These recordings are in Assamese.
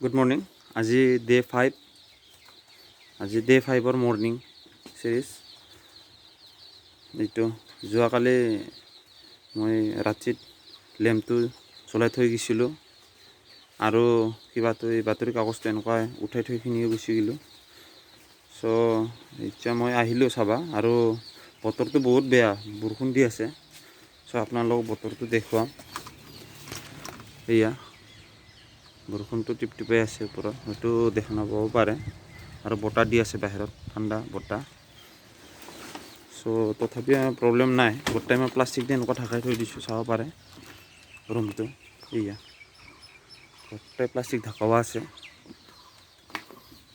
Good morning. আজি ডে 5। আজি ডে 5ৰ মৰ্ণিং ছিৰিজ। এইটো যোৱাকালি মই ৰাতিত লেম্পটো জ্বলাই থৈ গৈছিলোঁ আৰু কিবাটো এই বাতৰি কাগজটো এনেকুৱা উঠাই থৈ কিনিও গুচি গ'লোঁ। চ' এতিয়া মই আহিলোঁ চাবা, আৰু বতৰটো বহুত বেয়া, বৰষুণ দি আছে। চ' আপোনালোকক বতৰটো দেখুৱাম। এয়া বৰষুণটো টিপটিপাই আছে ওপৰত, হয়তো দেখা নাপাব পাৰে, আৰু বতাহ দি আছে বাহিৰত, ঠাণ্ডা বতাহ। চ' তথাপিও প্ৰব্লেম নাই। গোটেই মই প্লাষ্টিক দি এনেকুৱা ঢাকাই থৈ দিছোঁ, চাব পাৰে ৰুমটো। এয়া গোটেই প্লাষ্টিক ঢাকোৱা আছে।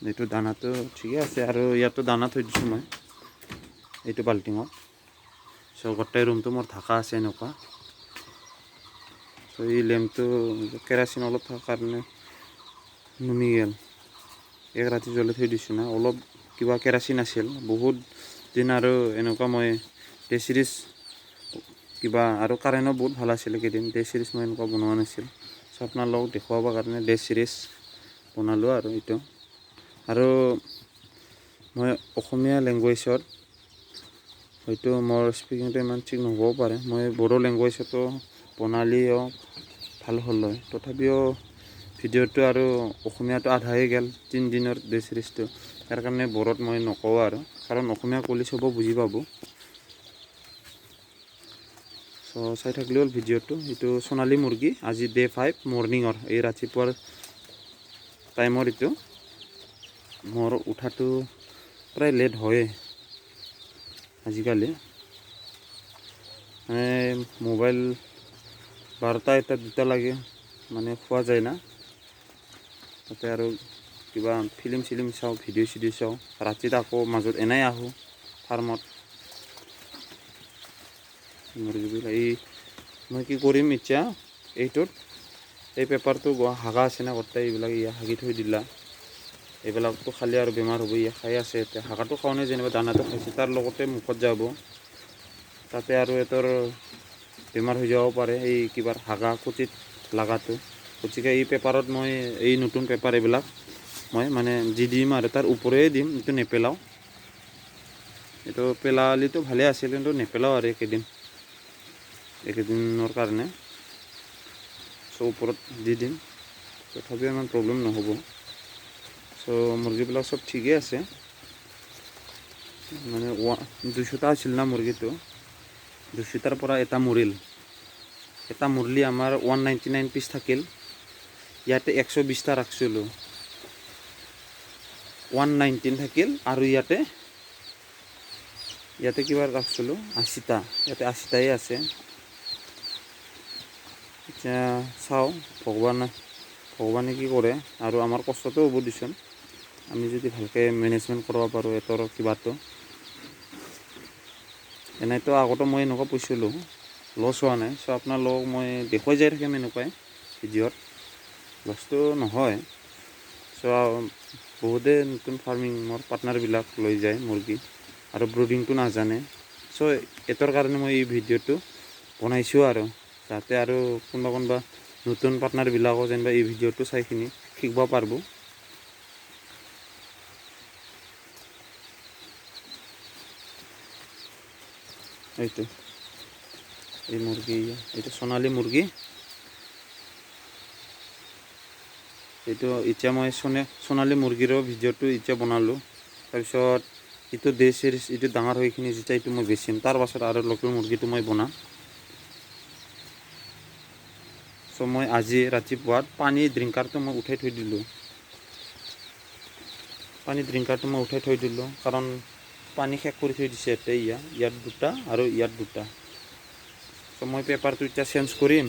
এইটো দানাটো ঠিকে আছে, আৰু ইয়াতো দানা থৈ দিছোঁ মই এইটো বাল্টিঙত। চ' গোটেই ৰুমটো মোৰ ঢাকা আছে এনেকুৱা। চ' এই লেম্পটো কেৰাচিন অলপ থকাৰ কাৰণে নুমি গ'ল। এক ৰাতি জ্বলাই থৈ দিছোঁ না, অলপ কিবা কেৰাচিন আছিল বহুত দিন, আৰু এনেকুৱা মই ডে ছিৰিজ কিবা, আৰু কাৰেণ্টো বহুত ভাল আছিল এইকেইদিন। ডে ছিৰিজ মই এনেকুৱা বনোৱা নাছিল। চ' আপোনালোকক দেখুৱাবৰ কাৰণে ডে ছিৰিজ বনালোঁ। আৰু এইটো, আৰু মই অসমীয়া লেংগুৱেজত হয়তো মোৰ স্পিকিংটো ইমান ঠিক নহ'বও পাৰে। মই বড়ো লেংগুৱেজতো বনালেও ভাল হ'ল হয়। তথাপিও ভিডিঅ'টো আৰু অসমীয়াটো আধাই গ'ল 3 দিনৰ ডে ছিৰিজটো। তাৰ কাৰণে বড়োত মই নকওঁ, আৰু কাৰণ অসমীয়া ক'লে চব বুজি পাব। চ' চাই থাকিলে হ'ল ভিডিঅ'টো। এইটো সোণালী মুৰ্গী, আজি ডে 5 মৰ্ণিঙৰ, এই ৰাতিপুৱাৰ টাইমৰ। এইটো মোৰ উঠাটো প্ৰায় লেট হয়ে আজিকালি। মোবাইল 12টা, 1টা, 2টা লাগে মানে খোৱা যায় না। তাতে আৰু কিবা ফিল্ম চাওঁ, ভিডিঅ' চাওঁ। ৰাতিত আকৌ মাজত এনেই আহোঁ ফাৰ্মত মুৰ্গীবিলাক। মই কি কৰিম এতিয়া, এইটোত এই পেপাৰটো হাগা আছে না গোটেই, এইবিলাক হাগি থৈ দিলা। এইবিলাকতো খালে আৰু বেমাৰ হ'ব। খাই আছে এতিয়া, হাগাটো খাওঁনে যেনিবা দানাটো খাইছে, তাৰ লগতে মুখত যাব, তাতে আৰু এটাৰ বেমাৰ হৈ যাব পাৰে, এই কিবা হাগা খুটিত লগাটো। গতিকে এই পেপাৰত মই এই নতুন পেপাৰ এইবিলাক মই মানে দি দিম, আৰু তাৰ ওপৰে দিম, এইটো নেপেলাওঁ। এইটো পেলালিতো ভালে আছিল, কিন্তু নেপেলাওঁ আৰু এইকেইদিনৰ কাৰণে। চ' ওপৰত দি দিম, তথাপিও ইমান প্ৰব্লেম নহ'ব। চ' মুৰ্গীবিলাক চব ঠিকেই আছে। মানে 200টা আছিল না মুৰ্গীটো, 200টাৰ পৰা এটা মৰিল। এটা মুৰলি আমাৰ 199 পিচ থাকিল। ইয়াতে 120টা ৰাখিছিলোঁ, 119 থাকিল, আৰু ইয়াতে কিবা ৰাখিছিলোঁ 80টা। ইয়াতে 80টাই আছে। এতিয়া চাওঁ ভগৱানে কি কৰে, আৰু আমাৰ কষ্টটো হ'ব দিচোন। আমি যদি ভালকৈ মেনেজমেণ্ট কৰিব পাৰোঁ এটাৰ কিবাটো। এনেইতো আগতে মই এনেকুৱা পাইছিলোঁ, লছ হোৱা নাই। চ' আপোনালোকক মই দেখুৱাই যাই থাকিম এনেকুৱাই ভিডিঅ'ত, লছটো নহয়। চ' বহুতে নতুন ফাৰ্মিঙৰ পাৰ্টনাৰবিলাক লৈ যায় মুৰ্গী, আৰু ব্ৰুডিংটো নাজানে। চ' এটাৰ কাৰণে মই এই ভিডিঅ'টো বনাইছোঁ, আৰু যাতে আৰু কোনোবা নতুন পাৰ্টনাৰবিলাকো যেনিবা এই ভিডিঅ'টো চাইখিনি শিকিব পাৰিব। এই মুৰ্গী, এইটো সোণালী মুৰ্গী। এইটো এতিয়া মই সোণালী মুৰ্গীৰো ভিডিঅ'টো এতিয়া বনালোঁ। তাৰপিছত এইটো ডে ছিৰিজ, এইটো ডাঙৰ হৈখিনি যেতিয়া এইটো মই বেচিম, তাৰ পাছত আৰু লোকেল মুৰ্গীটো মই বনাম। চ' মই আজি ৰাতিপুৱাত পানী ড্ৰিংকাৰটো মই উঠাই থৈ দিলোঁ। কাৰণ পানী শেষ কৰি থৈ দিছে ইয়াতে। ইয়াত 2টা আৰু ইয়াত 2টা। চ' মই পেপাৰটো এতিয়া চেঞ্জ কৰিম,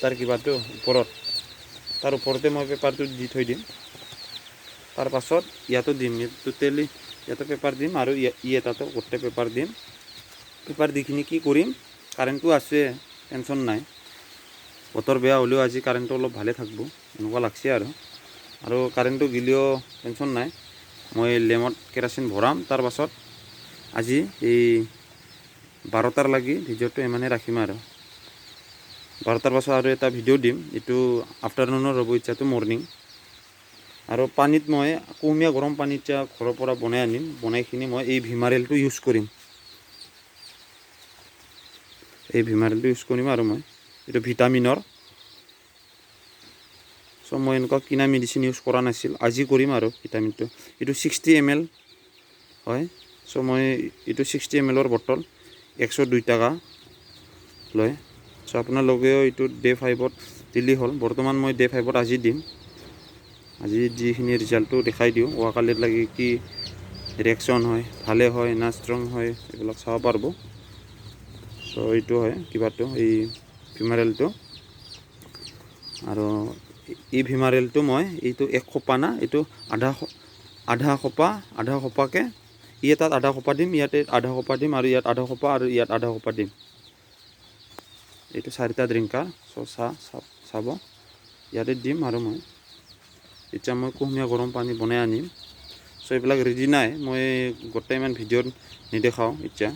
তাৰ কিবাটো তাৰ ওপৰতে মই পেপাৰটো দি থৈ দিম। তাৰ পাছত ইয়াতো দিম, টোটেলি ইয়াতে পেপাৰ দিম, আৰু এটাতো গোটেই পেপাৰ দিম। পেপাৰ দিখিনি কি কৰিম, কাৰেণ্টটো আছে, টেনশ্যন নাই। বতৰ বেয়া হ'লেও আজি কাৰেণ্টটো অলপ ভালে থাকিব এনেকুৱা লাগছে। আৰু কাৰেণ্টটো গ'লেও টেনশ্যন নাই। মই লেমত কেৰাচিন ভৰাম, তাৰ পাছত আজি এই 12টাৰ লাগি ভিডিঅ'টো ইমানে ৰাখিম। আৰু 12টাৰ পাছত আৰু এটা ভিডিঅ' দিম, এইটো আফটাৰনুনৰ হ'ব, এতিয়াতো মৰ্ণিং। আৰু পানীত মই কুহুমীয়া গৰম পানীত এতিয়া ঘৰৰ পৰা বনাই আনিম, বনাইখিনি মই এই ভিমাৰেলটো ইউজ কৰিম। এই ভিমাৰেলটো ইউজ কৰিম আৰু মই এইটো ভিটামিনৰ। চ' মই এনেকুৱা কিনা মেডিচিন ইউজ কৰা নাছিল, আজি কৰিম আৰু ভিটামিনটো। এইটো 60 ml হয়। চ' মই এইটো 60 ml বটল 102 টকা লয়। চ' আপোনালোকেও এইটো ডে 5ত দিলে হ'ল। বৰ্তমান মই ডে 5ত আজি দিম। আজি যিখিনি ৰিজাল্টটো দেখাই দিওঁ, অহাকালিত লাগি কি ৰিয়েকশ্যন হয়, ভালে হয় না ষ্ট্ৰং হয়, এইবিলাক চাব পাৰিব। চ' এইটো হয় কিবাটো, এই ভিমাৰেলটো। আৰু এই ভিমাৰেলটো মই এইটো 1 সোপা না, এইটো আধা সোপাকৈ তাত আধা সোপা দিম, ইয়াতে আধা সোপা দিম, আৰু ইয়াত আধা সোপা, আৰু ইয়াত আধা সোপা দিম। এইটো 4টা ড্ৰিংকাৰ। চ' চাব ইয়াতে দিম। আৰু মই এতিয়া মই কুহুমীয়া গৰম পানী বনাই আনিম। চ' এইবিলাক ৰেডি নাই, মই গোটেই ইমান ভিডিঅ'ত নেদেখাওঁ এতিয়া।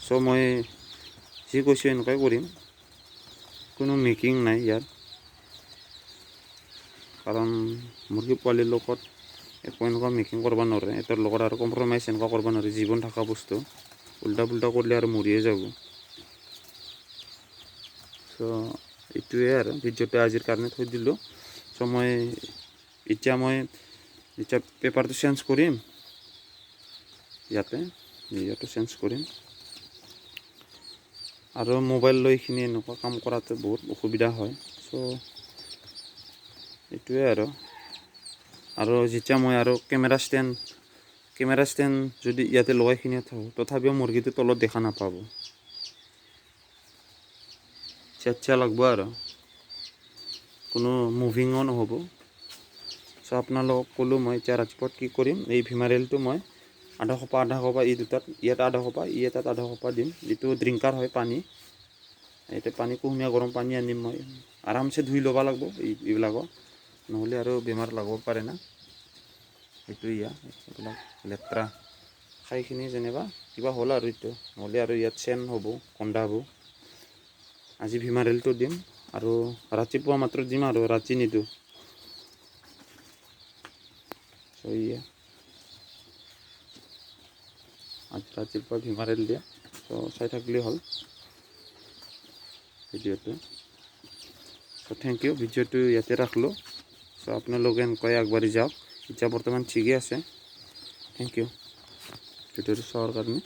চ' মই যি কৈছোঁ এনেকুৱাই কৰিম, কোনো মেকিং নাই ইয়াত। কাৰণ মুৰ্গী পোৱালিৰ লগত একো এনেকুৱা মেকিং কৰিব নোৱাৰে, এটাৰ লগত আৰু কম্প্ৰমাইজ এনেকুৱা কৰিব নোৱাৰে। জীৱন থকা বস্তু উল্টা পুল্টা কৰিলে আৰু মৰিয়ে যাব। চ' এইটোৱে আৰু ভিডিঅ'টো আজিৰ কাৰণে থৈ দিলোঁ। চ' মই এতিয়া পেপাৰটো চেঞ্জ কৰিম, ইয়াতে চেঞ্জ কৰিম। আৰু মোবাইল লৈ এইখিনি এনেকুৱা কাম কৰাটো বহুত অসুবিধা হয়। চ' এইটোৱে আৰু যেতিয়া মই আৰু কেমেৰা ষ্টেণ্ড যদি ইয়াতে লগাইখিনি থাকোঁ, তথাপিও মুৰ্গীটো তলত দেখা নাপাব। চেটচা লাগব আৰু কোনো মুভিঙো নহ'ব। চ' আপোনালোকক ক'লোঁ মই এতিয়া ৰাতিপুৱা কি কৰিম, এই ভিমাৰেলটো মই আধা সোপা এই দুটাত, ইয়াত আধা সোপা, তাত আধা সোপা দিম। যিটো ড্ৰিংকাৰ হয় পানী, এতিয়া কুহুমীয়া গৰম পানী আনিম মই, আৰামছে ধুই ল'ব লাগিব এইবিলাকক, নহ'লে আৰু বেমাৰ লাগিব পাৰে না। সেইটো এইবিলাক লেতেৰা খাইখিনি যেনিবা কিবা হ'ল আৰু এইটো, নহ'লে আৰু ইয়াত চেন হ'ব, গোন্ধাব। আজি ভিমাৰেলটো দিম, আৰু ৰাতিপুৱা মাত্ৰ দিম, আৰু ৰাতি নিদিওঁ। আজি ৰাতিপুৱা ভিমাৰেল দিয়া। চ' চাই থাকিলেই হ'ল ভিডিঅ'টো। চ' থেংক ইউ, ভিডিঅ'টো ইয়াতে ৰাখিলোঁ। চ' আপোনালোকে এনেকৈ আগবাঢ়ি যাওক। এতিয়া বৰ্তমান ঠিকেই আছে। থেংক ইউ ভিডিঅ'টো চোৱাৰ কাৰণে।